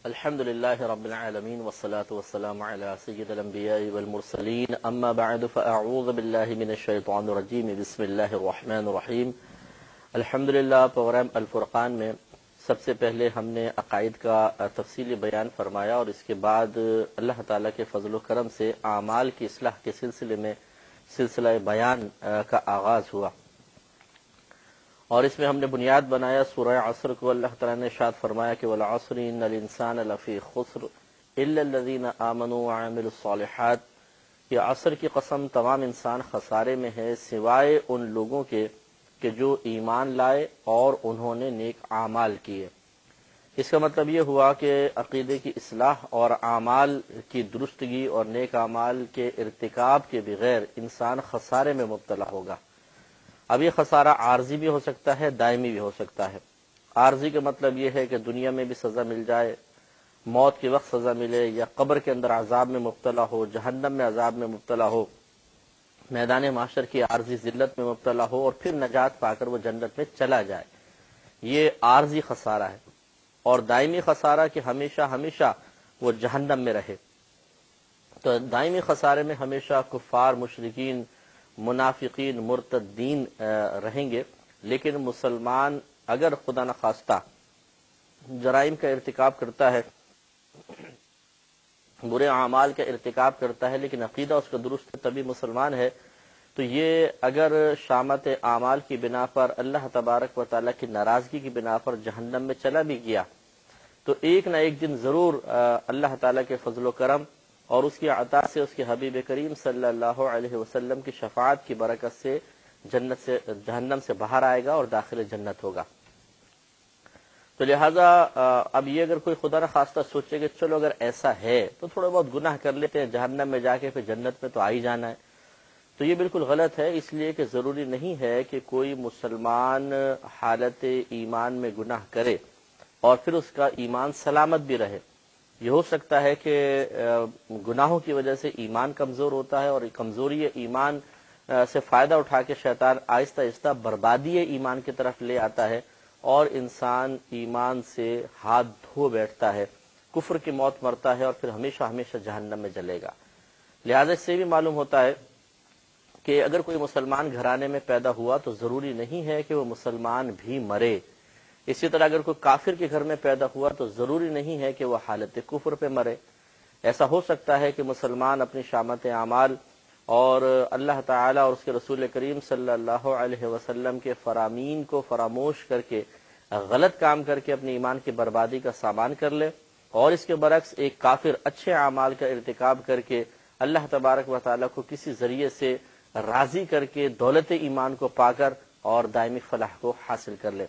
الحمد لله رب العالمين والصلاة والسلام على سيد الأنبياء والمرسلين أما بعد فأعوذ بالله من الشيطان الرجيم بسم الله الرحمن الرحيم الحمدللہ پروگرام الفرقان میں سب سے پہلے ہم نے عقائد کا تفصیلی بیان فرمایا اور اس کے بعد اللہ تعالیٰ کے فضل و کرم سے اعمال کی اصلاح کے سلسلے میں سلسلہ بیان کا آغاز ہوا اور اس میں ہم نے بنیاد بنایا سورہ عصر کو۔ اللہ تعالیٰ نے ارشاد فرمایا کہ والعصر ان الانسان لفی خسر الا الذین آمنوا وعملوا الصالحات، یہ عصر کی قسم تمام انسان خسارے میں ہے سوائے ان لوگوں کے کہ جو ایمان لائے اور انہوں نے نیک اعمال کیے۔ اس کا مطلب یہ ہوا کہ عقیدے کی اصلاح اور اعمال کی درستگی اور نیک اعمال کے ارتکاب کے بغیر انسان خسارے میں مبتلا ہوگا۔ اب یہ خسارہ عارضی بھی ہو سکتا ہے، دائمی بھی ہو سکتا ہے۔ عارضی کا مطلب یہ ہے کہ دنیا میں بھی سزا مل جائے، موت کے وقت سزا ملے، یا قبر کے اندر عذاب میں مبتلا ہو، جہنم میں عذاب میں مبتلا ہو، میدان محشر کی عارضی ذلت میں مبتلا ہو اور پھر نجات پا کر وہ جنت میں چلا جائے، یہ عارضی خسارہ ہے۔ اور دائمی خسارہ کہ ہمیشہ ہمیشہ وہ جہنم میں رہے، تو دائمی خسارے میں ہمیشہ کفار، مشرکین، منافقین، مرتدین رہیں گے۔ لیکن مسلمان اگر خدا نخواستہ جرائم کا ارتکاب کرتا ہے، برے اعمال کا ارتکاب کرتا ہے، لیکن عقیدہ اس کا درست ہے، تبھی مسلمان ہے، تو یہ اگر شامت اعمال کی بنا پر اللہ تبارک و تعالیٰ کی ناراضگی کی بنا پر جہنم میں چلا بھی گیا، تو ایک نہ ایک دن ضرور اللہ تعالیٰ کے فضل و کرم اور اس کی عطا سے، اس کے حبیب کریم صلی اللہ علیہ وسلم کی شفاعت کی برکت سے جہنم سے باہر آئے گا اور داخل جنت ہوگا۔ تو لہٰذا اب یہ اگر کوئی خدا نخواستہ سوچے کہ چلو اگر ایسا ہے تو تھوڑا بہت گناہ کر لیتے ہیں، جہنم میں جا کے پھر جنت میں تو آ ہی جانا ہے، تو یہ بالکل غلط ہے۔ اس لیے کہ ضروری نہیں ہے کہ کوئی مسلمان حالت ایمان میں گناہ کرے اور پھر اس کا ایمان سلامت بھی رہے۔ یہ ہو سکتا ہے کہ گناہوں کی وجہ سے ایمان کمزور ہوتا ہے اور کمزوری ایمان سے فائدہ اٹھا کے شیطان آہستہ آہستہ بربادی ایمان کی طرف لے آتا ہے اور انسان ایمان سے ہاتھ دھو بیٹھتا ہے، کفر کی موت مرتا ہے اور پھر ہمیشہ ہمیشہ جہنم میں جلے گا۔ لہذا اس سے بھی معلوم ہوتا ہے کہ اگر کوئی مسلمان گھرانے میں پیدا ہوا تو ضروری نہیں ہے کہ وہ مسلمان بھی مرے۔ اسی طرح اگر کوئی کافر کے گھر میں پیدا ہوا تو ضروری نہیں ہے کہ وہ حالت کفر پہ مرے۔ ایسا ہو سکتا ہے کہ مسلمان اپنی شامت اعمال اور اللہ تعالی اور اس کے رسول کریم صلی اللہ علیہ وسلم کے فرامین کو فراموش کر کے غلط کام کر کے اپنے ایمان کی بربادی کا سامان کر لے، اور اس کے برعکس ایک کافر اچھے اعمال کا ارتکاب کر کے اللہ تبارک و تعالی کو کسی ذریعے سے راضی کر کے دولت ایمان کو پا کر اور دائمی فلاح کو حاصل کر لے۔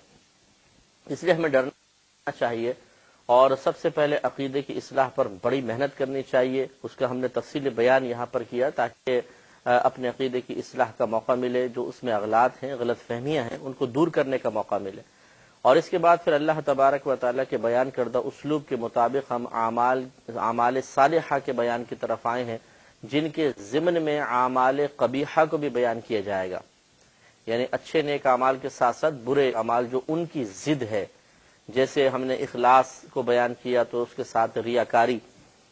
اس لیے ہمیں ڈرنا چاہیے اور سب سے پہلے عقیدے کی اصلاح پر بڑی محنت کرنی چاہیے۔ اس کا ہم نے تفصیلی بیان یہاں پر کیا تاکہ اپنے عقیدے کی اصلاح کا موقع ملے، جو اس میں اغلاط ہیں، غلط فہمیاں ہیں، ان کو دور کرنے کا موقع ملے، اور اس کے بعد پھر اللہ تبارک و تعالیٰ کے بیان کردہ اسلوب کے مطابق ہم اعمال صالحہ کے بیان کی طرف آئے ہیں، جن کے ضمن میں اعمال قبیحہ کو بھی بیان کیا جائے گا، یعنی اچھے نیک اعمال کے ساتھ ساتھ برے اعمال جو ان کی ضد ہے۔ جیسے ہم نے اخلاص کو بیان کیا تو اس کے ساتھ ریاکاری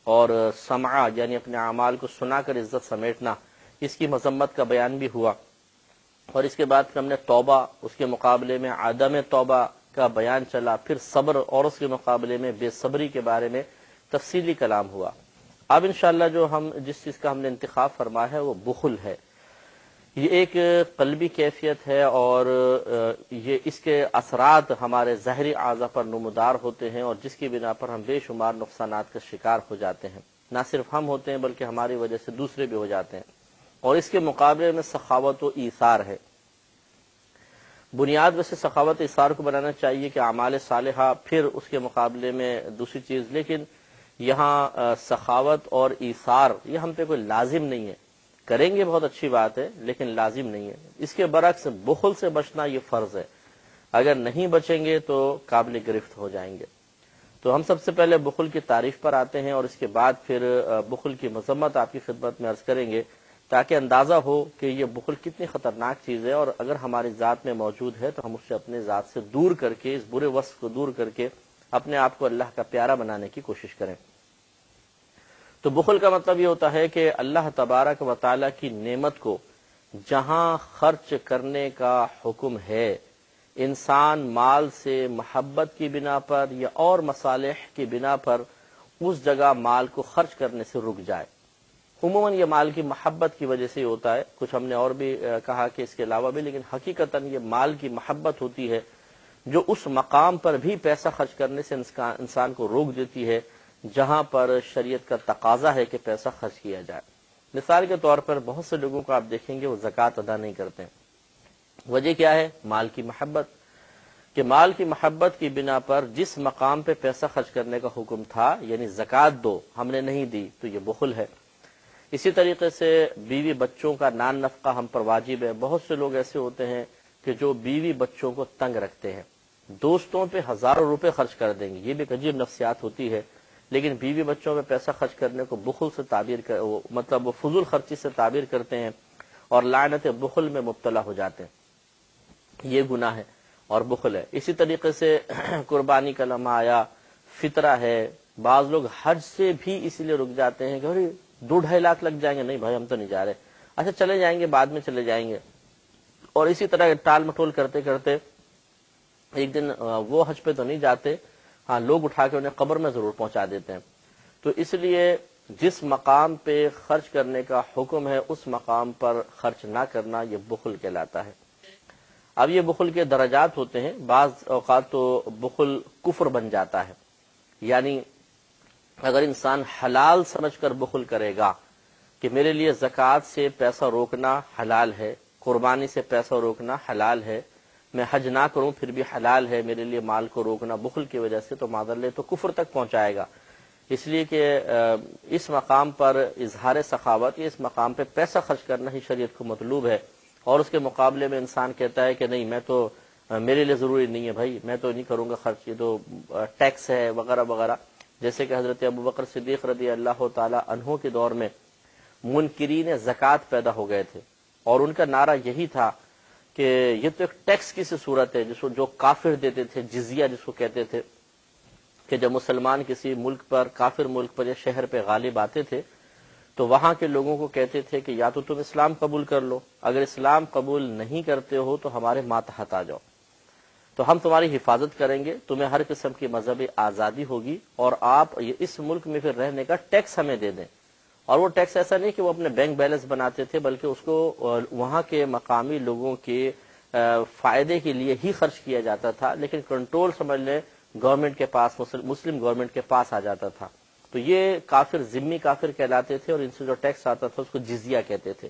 اور سمعہ یعنی اپنے اعمال کو سنا کر عزت سمیٹنا، اس کی مذمت کا بیان بھی ہوا، اور اس کے بعد پھر ہم نے توبہ، اس کے مقابلے میں عدم توبہ کا بیان چلا، پھر صبر اور اس کے مقابلے میں بے صبری کے بارے میں تفصیلی کلام ہوا۔ اب انشاءاللہ جو جس چیز کا ہم نے انتخاب فرمایا ہے وہ بخل ہے۔ یہ ایک قلبی کیفیت ہے اور یہ اس کے اثرات ہمارے ظاہری اعضاء پر نمودار ہوتے ہیں، اور جس کی بنا پر ہم بے شمار نقصانات کا شکار ہو جاتے ہیں۔ نہ صرف ہم ہوتے ہیں بلکہ ہماری وجہ سے دوسرے بھی ہو جاتے ہیں۔ اور اس کے مقابلے میں سخاوت و ایثار ہے۔ بنیاد ویسے سخاوت و ایثار کو بنانا چاہیے کہ اعمال صالحہ، پھر اس کے مقابلے میں دوسری چیز، لیکن یہاں سخاوت اور ایثار یہ ہم پہ کوئی لازم نہیں ہے، کریں گے بہت اچھی بات ہے لیکن لازم نہیں ہے۔ اس کے برعکس بخل سے بچنا یہ فرض ہے، اگر نہیں بچیں گے تو قابل گرفت ہو جائیں گے۔ تو ہم سب سے پہلے بخل کی تعریف پر آتے ہیں اور اس کے بعد پھر بخل کی مذمت آپ کی خدمت میں عرض کریں گے، تاکہ اندازہ ہو کہ یہ بخل کتنی خطرناک چیز ہے، اور اگر ہماری ذات میں موجود ہے تو ہم اسے اپنے ذات سے دور کر کے، اس برے وصف کو دور کر کے اپنے آپ کو اللہ کا پیارا بنانے کی کوشش کریں۔ تو بخل کا مطلب یہ ہوتا ہے کہ اللہ تبارک و تعالی کی نعمت کو جہاں خرچ کرنے کا حکم ہے، انسان مال سے محبت کی بنا پر یا اور مصالح کی بنا پر اس جگہ مال کو خرچ کرنے سے رک جائے۔ عموماً یہ مال کی محبت کی وجہ سے ہی ہوتا ہے، کچھ ہم نے اور بھی کہا کہ اس کے علاوہ بھی، لیکن حقیقتاً یہ مال کی محبت ہوتی ہے جو اس مقام پر بھی پیسہ خرچ کرنے سے انسان کو روک دیتی ہے جہاں پر شریعت کا تقاضا ہے کہ پیسہ خرچ کیا جائے۔ مثال کے طور پر بہت سے لوگوں کو آپ دیکھیں گے وہ زکوٰۃ ادا نہیں کرتے، وجہ کیا ہے؟ مال کی محبت، کہ مال کی محبت کی بنا پر جس مقام پہ پیسہ خرچ کرنے کا حکم تھا، یعنی زکوٰۃ دو، ہم نے نہیں دی تو یہ بخل ہے۔ اسی طریقے سے بیوی بچوں کا نان نفقہ ہم پر واجب ہے۔ بہت سے لوگ ایسے ہوتے ہیں کہ جو بیوی بچوں کو تنگ رکھتے ہیں، دوستوں پہ ہزاروں روپے خرچ کر دیں گے، یہ بھی ایک عجیب نفسیات ہوتی ہے، لیکن بیوی بچوں پہ پیسہ خرچ کرنے کو بخل سے مطلب وہ فضول خرچی سے تعبیر کرتے ہیں اور لعنت بخل میں مبتلا ہو جاتے ہیں۔ یہ گناہ ہے اور بخل ہے۔ اسی طریقے سے قربانی کا لمحہ آیا، فطرہ ہے، بعض لوگ حج سے بھی اسی لیے رک جاتے ہیں کہ 2-2.5 لاکھ لگ جائیں گے، نہیں بھائی ہم تو نہیں جا رہے، اچھا چلے جائیں گے، بعد میں چلے جائیں گے، اور اسی طرح ٹال مٹول کرتے کرتے ایک دن وہ حج پہ تو نہیں جاتے، ہاں لوگ اٹھا کے انہیں قبر میں ضرور پہنچا دیتے ہیں۔ تو اس لیے جس مقام پہ خرچ کرنے کا حکم ہے اس مقام پر خرچ نہ کرنا یہ بخل کہلاتا ہے۔ اب یہ بخل کے درجات ہوتے ہیں، بعض اوقات تو بخل کفر بن جاتا ہے، یعنی اگر انسان حلال سمجھ کر بخل کرے گا کہ میرے لیے زکوٰۃ سے پیسہ روکنا حلال ہے، قربانی سے پیسہ روکنا حلال ہے، میں حج نہ کروں پھر بھی حلال ہے میرے لیے مال کو روکنا بخل کی وجہ سے، تو معذاللہ تو کفر تک پہنچائے گا، اس لیے کہ اس مقام پر اظہار سخاوت، اس مقام پہ پیسہ خرچ کرنا ہی شریعت کو مطلوب ہے، اور اس کے مقابلے میں انسان کہتا ہے کہ نہیں میں تو میرے لیے ضروری نہیں ہے بھائی، میں تو نہیں کروں گا خرچ، یہ تو ٹیکس ہے وغیرہ وغیرہ۔ جیسے کہ حضرت ابوبکر صدیق رضی اللہ تعالی عنہ کے دور میں منکرین زکوٰۃ پیدا ہو گئے تھے، اور ان کا نعرہ یہی تھا کہ یہ تو ایک ٹیکس کی سی صورت ہے جس کو جو کافر دیتے تھے، جزیہ جس کو کہتے تھے، کہ جب مسلمان کسی ملک پر، کافر ملک پر یا شہر پہ غالب آتے تھے تو وہاں کے لوگوں کو کہتے تھے کہ یا تو تم اسلام قبول کر لو، اگر اسلام قبول نہیں کرتے ہو تو ہمارے ماتحت آ جاؤ، تو ہم تمہاری حفاظت کریں گے، تمہیں ہر قسم کی مذہبی آزادی ہوگی، اور آپ اس ملک میں پھر رہنے کا ٹیکس ہمیں دے دیں۔ اور وہ ٹیکس ایسا نہیں کہ وہ اپنے بینک بیلنس بناتے تھے، بلکہ اس کو وہاں کے مقامی لوگوں کے فائدے کے لیے ہی خرچ کیا جاتا تھا، لیکن کنٹرول سمجھ لیں گورنمنٹ کے پاس، مسلم گورنمنٹ کے پاس آ جاتا تھا۔ تو یہ کافر ذمی کافر کہلاتے تھے، اور ان سے جو ٹیکس آتا تھا اس کو جزیہ کہتے تھے۔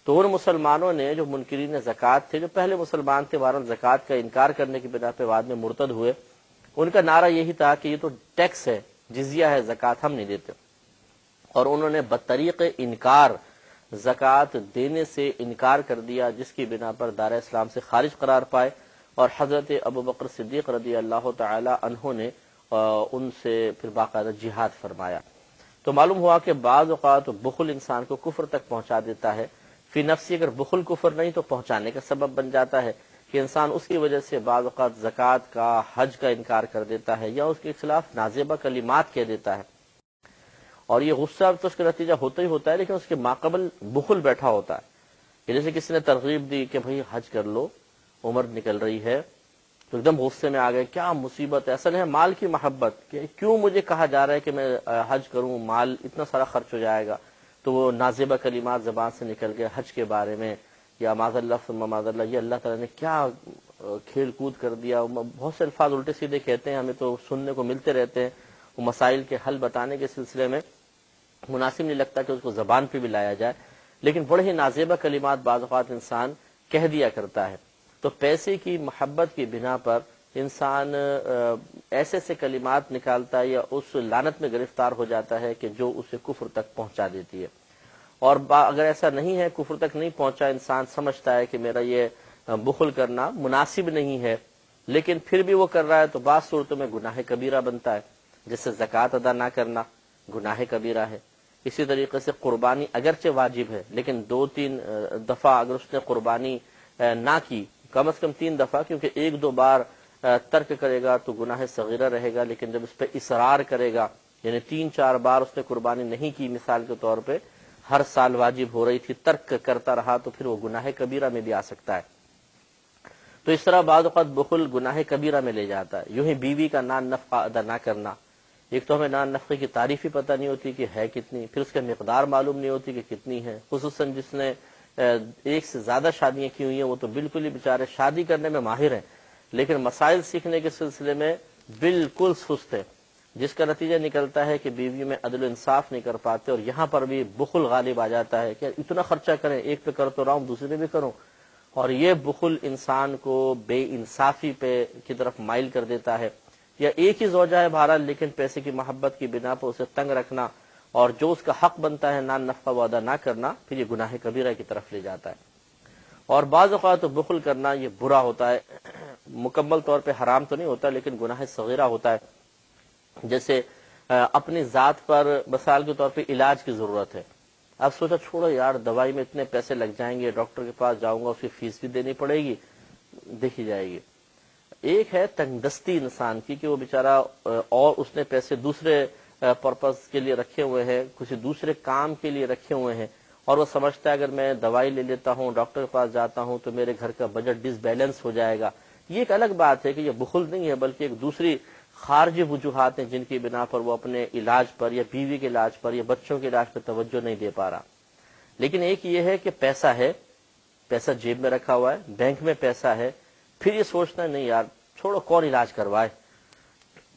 تو ان مسلمانوں نے جو منکرین زکوٰۃ تھے، جو پہلے مسلمان تھے، بہرحال زکوٰۃ کا انکار کرنے کی بنا پہ بعد میں مرتد ہوئے، ان کا نعرہ یہی تھا کہ یہ تو ٹیکس ہے، جزیہ ہے، زکوٰۃ ہم نہیں دیتے، اور انہوں نے بطریق انکار زکوٰۃ دینے سے انکار کر دیا، جس کی بنا پر دار اسلام سے خارج قرار پائے، اور حضرت ابوبکر صدیق رضی اللہ تعالی عنہ نے ان سے پھر باقاعدہ جہاد فرمایا۔ تو معلوم ہوا کہ بعض اوقات بخل انسان کو کفر تک پہنچا دیتا ہے، فی نفسی اگر بخل کفر نہیں تو پہنچانے کا سبب بن جاتا ہے کہ انسان اس کی وجہ سے بعض اوقات زکوٰۃ کا، حج کا انکار کر دیتا ہے، یا اس کے خلاف نازیبہ کلمات کہہ دیتا ہے، اور یہ غصہ تو اس کا نتیجہ ہوتا ہی ہوتا ہے، لیکن اس کے ماقبل بخل بیٹھا ہوتا ہے کہ جیسے کسی نے ترغیب دی کہ بھائی حج کر لو، عمر نکل رہی ہے، تو ایک دم غصے میں آ گئے، کیا مصیبت ہے، اصل ہے مال کی محبت، کہ کیوں مجھے کہا جا رہا ہے کہ میں حج کروں، مال اتنا سارا خرچ ہو جائے گا، تو وہ نازیبہ کلمات زبان سے نکل گئے حج کے بارے میں، یا معاذ اللہ ثم معاذ اللہ، یہ اللہ تعالیٰ نے کیا کھیل کود کر دیا۔ بہت سے الفاظ الٹے سیدھے کہتے ہیں، ہمیں تو سننے کو ملتے رہتے ہیں، وہ مسائل کے حل بتانے کے سلسلے میں مناسب نہیں لگتا کہ اس کو زبان پہ بھی لایا جائے، لیکن بڑے ہی نازیبہ کلمات بعض اوقات انسان کہہ دیا کرتا ہے۔ تو پیسے کی محبت کی بنا پر انسان ایسے سے کلمات نکالتا ہے یا اس لعنت میں گرفتار ہو جاتا ہے کہ جو اسے کفر تک پہنچا دیتی ہے، اور اگر ایسا نہیں ہے، کفر تک نہیں پہنچا، انسان سمجھتا ہے کہ میرا یہ بخل کرنا مناسب نہیں ہے، لیکن پھر بھی وہ کر رہا ہے، تو بعض صورتوں میں گناہ کبیرہ بنتا ہے، جیسے زکوٰۃ ادا نہ کرنا گناہ کبیرہ ہے۔ اسی طریقے سے قربانی اگرچہ واجب ہے، لیکن 2-3 دفعہ اگر اس نے قربانی نہ کی، کم از کم 3 دفعہ، کیونکہ 1-2 بار ترک کرے گا تو گناہ صغیرہ رہے گا، لیکن جب اس پہ اصرار کرے گا، یعنی 3-4 بار اس نے قربانی نہیں کی مثال کے طور پہ، ہر سال واجب ہو رہی تھی، ترک کرتا رہا، تو پھر وہ گناہ کبیرہ میں بھی آ سکتا ہے۔ تو اس طرح بعض اوقات بخل گناہ کبیرہ میں لے جاتا ہے۔ یوں ہی بیوی کا نان نفقہ ادا نہ کرنا، ایک تو ہمیں نان نفقے کی تعریف ہی پتہ نہیں ہوتی کہ ہے کتنی، پھر اس کی مقدار معلوم نہیں ہوتی کہ کتنی ہے، خصوصاً جس نے ایک سے زیادہ شادیاں کی ہوئی ہیں، وہ تو بالکل ہی بیچارے شادی کرنے میں ماہر ہیں لیکن مسائل سیکھنے کے سلسلے میں بالکل سست ہے، جس کا نتیجہ نکلتا ہے کہ بیوی میں عدل و انصاف نہیں کر پاتے، اور یہاں پر بھی بخل غالب آ جاتا ہے کہ اتنا خرچہ کریں، ایک پہ کر تو رہا ہوں دوسرے پہ بھی کروں، اور یہ بخل انسان کو بے انصافی پہ کی طرف مائل کر دیتا ہے۔ یا ایک ہی زوجہ ہے بہرحال، لیکن پیسے کی محبت کی بنا پر اسے تنگ رکھنا اور جو اس کا حق بنتا ہے نان نفقہ وہ ادا نہ کرنا، پھر یہ گناہ کبیرہ کی طرف لے جاتا ہے۔ اور بعض اوقات تو بخل کرنا یہ برا ہوتا ہے، مکمل طور پہ حرام تو نہیں ہوتا لیکن گناہ صغیرہ ہوتا ہے۔ جیسے اپنی ذات پر مثال کے طور پہ علاج کی ضرورت ہے، اب سوچا چھوڑو یار دوائی میں اتنے پیسے لگ جائیں گے، ڈاکٹر کے پاس جاؤں گا، اس کی فیس بھی دینی پڑے گی، دیکھی جائے گی۔ ایک ہے تنگ دستی انسان کی کہ وہ بیچارہ اور اس نے پیسے دوسرے پرپز کے لیے رکھے ہوئے ہیں، کسی دوسرے کام کے لیے رکھے ہوئے ہیں، اور وہ سمجھتا ہے اگر میں دوائی لے لیتا ہوں، ڈاکٹر کے پاس جاتا ہوں تو میرے گھر کا بجٹ ڈس بیلنس ہو جائے گا۔ یہ ایک الگ بات ہے کہ یہ بخل نہیں ہے بلکہ ایک دوسری خارجی وجوہات ہیں جن کی بنا پر وہ اپنے علاج پر یا بیوی کے علاج پر یا بچوں کے علاج پر توجہ نہیں دے پا رہا۔ لیکن ایک یہ ہے کہ پیسہ ہے، پیسہ جیب میں رکھا ہوا ہے، بینک میں پیسہ ہے، پھر یہ سوچنا ہے نہیں یار چھوڑو کون علاج کروائے،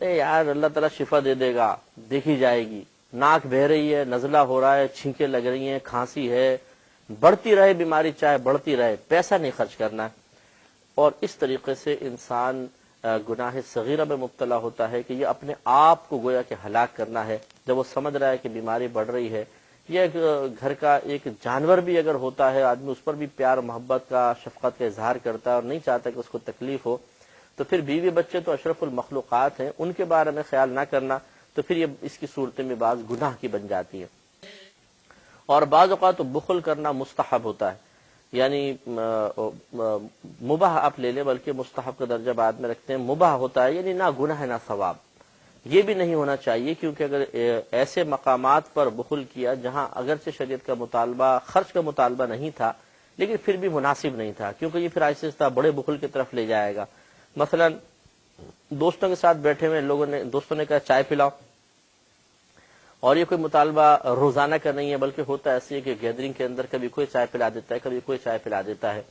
اے یار اللہ تعالیٰ شفا دے دے گا، دیکھی جائے گی، ناک بہ رہی ہے، نزلہ ہو رہا ہے، چھینکیں لگ رہی ہیں، کھانسی ہے، بڑھتی رہے بیماری چاہے بڑھتی رہے، پیسہ نہیں خرچ کرنا ہے۔ اور اس طریقے سے انسان گناہ صغیرہ میں مبتلا ہوتا ہے کہ یہ اپنے آپ کو گویا کہ ہلاک کرنا ہے جب وہ سمجھ رہا ہے کہ بیماری بڑھ رہی ہے۔ یہ گھر کا ایک جانور بھی اگر ہوتا ہے، آدمی اس پر بھی پیار محبت کا شفقت کا اظہار کرتا ہے اور نہیں چاہتا کہ اس کو تکلیف ہو، تو پھر بیوی بچے تو اشرف المخلوقات ہیں، ان کے بارے میں خیال نہ کرنا، تو پھر یہ اس کی صورتیں میں بعض گناہ کی بن جاتی ہیں۔ اور بعض اوقات تو بخل کرنا مستحب ہوتا ہے، یعنی مباح آپ لے لیں بلکہ مستحب کا درجہ بعد میں رکھتے ہیں، مباح ہوتا ہے یعنی نہ گناہ نہ ثواب، یہ بھی نہیں ہونا چاہیے، کیونکہ اگر ایسے مقامات پر بخل کیا جہاں اگرچہ شریعت کا مطالبہ خرچ کا مطالبہ نہیں تھا لیکن پھر بھی مناسب نہیں تھا، کیونکہ یہ پھر آہستہ آہستہ بڑے بخل کی طرف لے جائے گا۔ مثلا دوستوں کے ساتھ بیٹھے ہوئے دوستوں نے کہا چائے پلاؤ، اور یہ کوئی مطالبہ روزانہ کا نہیں ہے بلکہ ہوتا ایسے ہے کہ گیدرنگ کے اندر کبھی کوئی چائے پلا دیتا ہے، کبھی کوئی چائے پلا دیتا ہے۔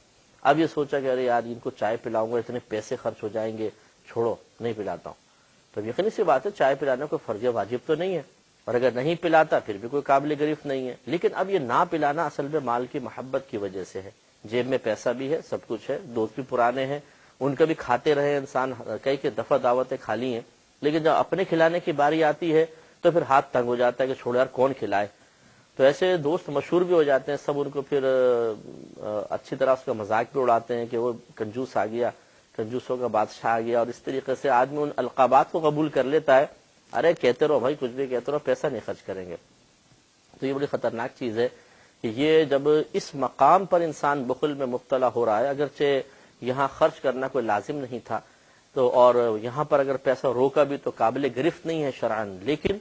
اب یہ سوچا کہ ارے یار ان کو چائے پلاؤں گا اتنے پیسے خرچ ہو جائیں گے، چھوڑو نہیں پلاتا ہوں۔ تو یقینی سی بات ہے چائے پلانا کوئی فرض واجب تو نہیں ہے، اور اگر نہیں پلاتا پھر بھی کوئی قابل گرفت نہیں ہے، لیکن اب یہ نہ پلانا اصل میں مال کی محبت کی وجہ سے ہے، جیب میں پیسہ بھی ہے، سب کچھ ہے، دوست بھی پرانے ہیں، ان کا بھی کھاتے رہے انسان، کئی کے دفعہ دعوتیں کھا لی ہیں، لیکن جب اپنے کھلانے کی باری آتی ہے تو پھر ہاتھ تنگ ہو جاتا ہے کہ چھوڑو یار کون کھلائے۔ تو ایسے دوست مشہور بھی ہو جاتے ہیں، سب ان کو پھر اچھی طرح اس کا مذاق بھی اڑاتے ہیں کہ وہ کنجوس آ گیا، کنجوسوں کا بادشاہ آ گیا، اور اس طریقے سے آدمی ان القابات کو قبول کر لیتا ہے، ارے کہتے رہو بھائی کچھ بھی کہتے رہو، پیسہ نہیں خرچ کریں گے۔ تو یہ بڑی خطرناک چیز ہے کہ یہ جب اس مقام پر انسان بخل میں مبتلا ہو رہا ہے، اگرچہ یہاں خرچ کرنا کوئی لازم نہیں تھا، تو اور یہاں پر اگر پیسہ روکا بھی تو قابل گرفت نہیں ہے شرعاً، لیکن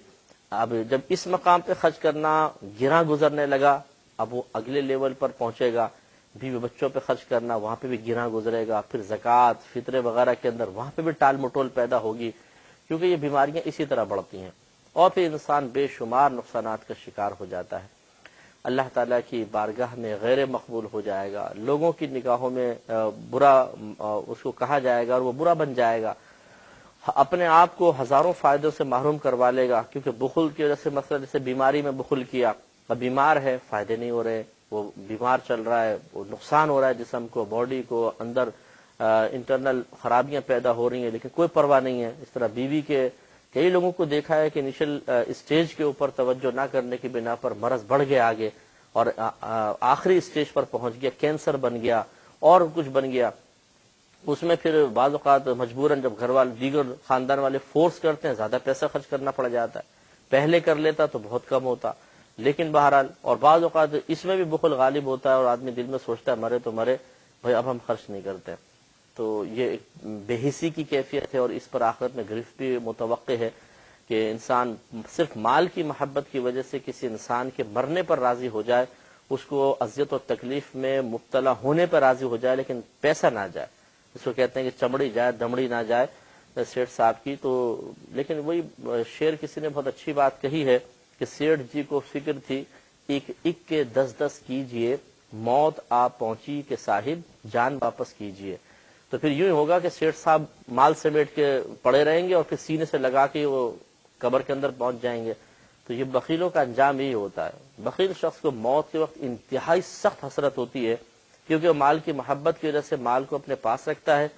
اب جب اس مقام پہ خرچ کرنا گراں گزرنے لگا، اب وہ اگلے لیول پر پہنچے گا، بیوی بچوں پہ خرچ کرنا وہاں پہ بھی گراں گزرے گا، پھر زکوٰۃ فطرے وغیرہ کے اندر وہاں پہ بھی ٹال مٹول پیدا ہوگی، کیونکہ یہ بیماریاں اسی طرح بڑھتی ہیں، اور پھر انسان بے شمار نقصانات کا شکار ہو جاتا ہے، اللہ تعالیٰ کی بارگاہ میں غیر مقبول ہو جائے گا، لوگوں کی نگاہوں میں برا اس کو کہا جائے گا اور وہ برا بن جائے گا، اپنے آپ کو ہزاروں فائدوں سے محروم کروا لے گا، کیونکہ بخل کی وجہ سے مثلا جیسے بیماری میں بخل کیا، اب بیمار ہے، فائدے نہیں ہو رہے، وہ بیمار چل رہا ہے، وہ نقصان ہو رہا ہے جسم کو، باڈی کو، اندر انٹرنل خرابیاں پیدا ہو رہی ہیں، لیکن کوئی پرواہ نہیں ہے۔ اس طرح بیوی کے کئی لوگوں کو دیکھا ہے کہ انیشل اسٹیج کے اوپر توجہ نہ کرنے کی بنا پر مرض بڑھ گیا آگے، اور آخری اسٹیج پر پہنچ گیا، کینسر بن گیا اور کچھ بن گیا، اس میں پھر بعض اوقات مجبوراً جب گھر والے دیگر خاندان والے فورس کرتے ہیں زیادہ پیسہ خرچ کرنا پڑ جاتا ہے، پہلے کر لیتا تو بہت کم ہوتا، لیکن بہرحال اور بعض اوقات اس میں بھی بخل غالب ہوتا ہے اور آدمی دل میں سوچتا ہے مرے تو مرے بھائی اب ہم خرچ نہیں کرتے، تو یہ ایک بے حسی کی کیفیت ہے، اور اس پر آخرت میں گرفت بھی متوقع ہے کہ انسان صرف مال کی محبت کی وجہ سے کسی انسان کے مرنے پر راضی ہو جائے، اس کو اذیت و تکلیف میں مبتلا ہونے پر راضی ہو جائے، لیکن پیسہ نہ جائے. اس کو کہتے ہیں کہ چمڑی جائے دمڑی نہ جائے سیٹھ صاحب کی. تو لیکن وہی شعر کسی نے بہت اچھی بات کہی ہے کہ سیٹھ جی کو فکر تھی ایک ایک کے 10 کیجئے، موت آپ پہنچی کہ صاحب جان واپس کیجئے. تو پھر یوں ہی ہوگا کہ سیٹھ صاحب مال سمیٹ کے پڑے رہیں گے اور پھر سینے سے لگا کے وہ قبر کے اندر پہنچ جائیں گے. تو یہ بخیلوں کا انجام یہی ہوتا ہے. بخیل شخص کو موت کے وقت انتہائی سخت حسرت ہوتی ہے، کیونکہ وہ مال کی محبت کی وجہ سے مال کو اپنے پاس رکھتا ہے،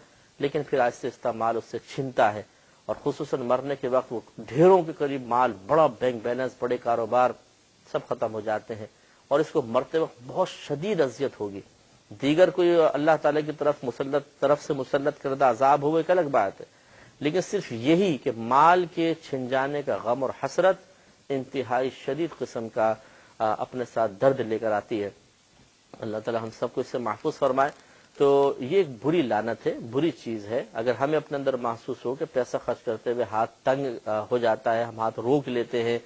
لیکن پھر آہستہ آہستہ مال اس سے چھنتا ہے، اور خصوصاً مرنے کے وقت وہ ڈھیروں کے قریب مال، بڑا بینک بیلنس، بڑے کاروبار سب ختم ہو جاتے ہیں، اور اس کو مرتے وقت بہت شدید اذیت ہوگی. دیگر کوئی اللہ تعالیٰ کی طرف سے مسلط کردہ عذاب ہو، ایک الگ بات ہے، لیکن صرف یہی کہ مال کے چھن جانے کا غم اور حسرت انتہائی شدید قسم کا اپنے ساتھ درد لے کر آتی ہے. اللہ تعالیٰ ہم سب کو اس سے محفوظ فرمائے. تو یہ ایک بری لعنت ہے، بری چیز ہے. اگر ہمیں اپنے اندر محسوس ہو کہ پیسہ خرچ کرتے ہوئے ہاتھ تنگ ہو جاتا ہے، ہم ہاتھ روک لیتے ہیں،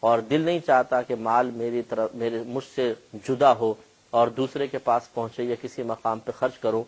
اور دل نہیں چاہتا کہ مال مجھ سے جدا ہو اور دوسرے کے پاس پہنچے یا کسی مقام پہ خرچ کروں،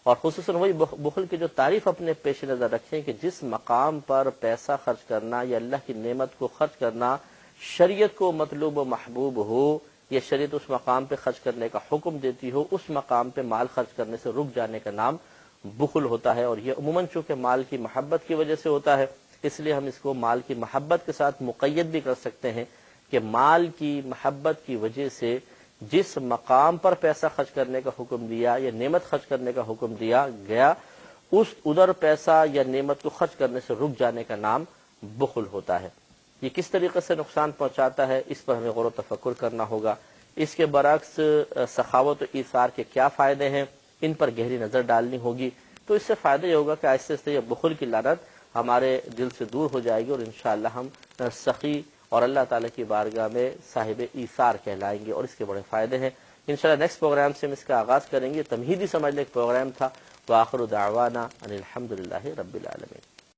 اور خصوصاً وہی بخل کی جو تعریف اپنے پیش نظر رکھیں کہ جس مقام پر پیسہ خرچ کرنا یا اللہ کی نعمت کو خرچ کرنا شریعت کو مطلوب و محبوب ہو، یہ شریعت اس مقام پہ خرچ کرنے کا حکم دیتی ہو، اس مقام پہ مال خرچ کرنے سے رک جانے کا نام بخل ہوتا ہے. اور یہ عموماً چونکہ مال کی محبت کی وجہ سے ہوتا ہے، اس لیے ہم اس کو مال کی محبت کے ساتھ مقید بھی کر سکتے ہیں کہ مال کی محبت کی وجہ سے جس مقام پر پیسہ خرچ کرنے کا حکم دیا یا نعمت خرچ کرنے کا حکم دیا گیا، ادھر پیسہ یا نعمت کو خرچ کرنے سے رک جانے کا نام بخل ہوتا ہے. یہ کس طریقے سے نقصان پہنچاتا ہے، اس پر ہمیں غور و تفکر کرنا ہوگا. اس کے برعکس سخاوت و ایثار کے کیا فائدے ہیں، ان پر گہری نظر ڈالنی ہوگی. تو اس سے فائدہ یہ ہوگا کہ آہستہ آہستہ یہ بخل کی لعنت ہمارے دل سے دور ہو جائے گی، اور انشاءاللہ ہم سخی اور اللہ تعالیٰ کی بارگاہ میں صاحب ایثار کہلائیں گے، اور اس کے بڑے فائدے ہیں. انشاءاللہ نیکسٹ پروگرام سے ہم اس کا آغاز کریں گے. تمہیدی سمجھ لے ایک پروگرام تھا. وآخر دعوانا ان الحمدللہ رب العالمین.